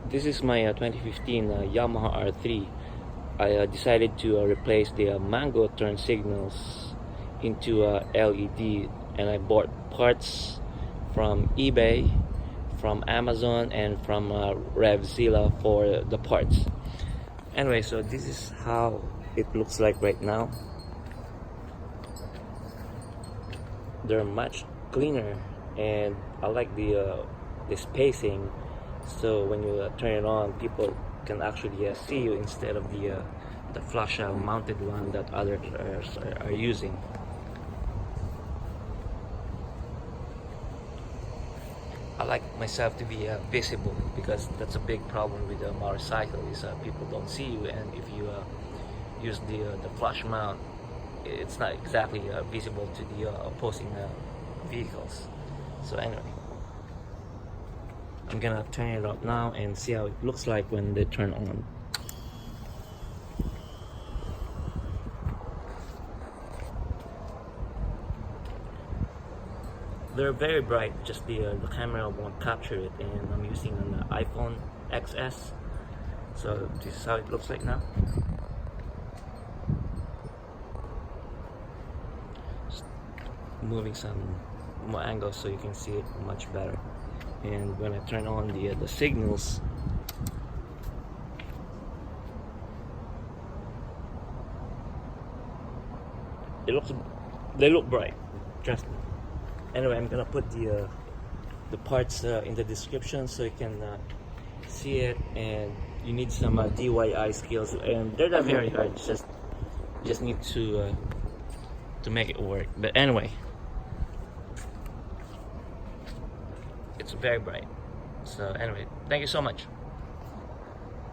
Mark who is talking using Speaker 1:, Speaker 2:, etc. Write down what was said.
Speaker 1: This is my 2015 Yamaha R3. I decided to replace the mango turn signals into LED, and I bought parts from eBay, from Amazon, and from Revzilla for the parts. Anyway, so this is how it looks like right now. They're much cleaner, and I like the spacing. So when you turn it on, people can actually see you instead of the flush mounted one that others are using. I like myself to be visible, because that's a big problem with a motorcycle is people don't see you, and if you use the flush mount, it's not exactly visible to the opposing vehicles. So anyway, I'm gonna turn it up now and see how it looks like when they turn on. They're very bright, just the camera won't capture it, and I'm using an iPhone XS. So this is how it looks like now. Just moving some more angles so you can see it much better. And when I turn on the signals, they look bright, trust me. Anyway, I'm gonna put the parts in the description so you can see it, and you need some DIY skills, and they're not very hard. Just need to make it work. But anyway, it's very bright. So anyway, thank you so much.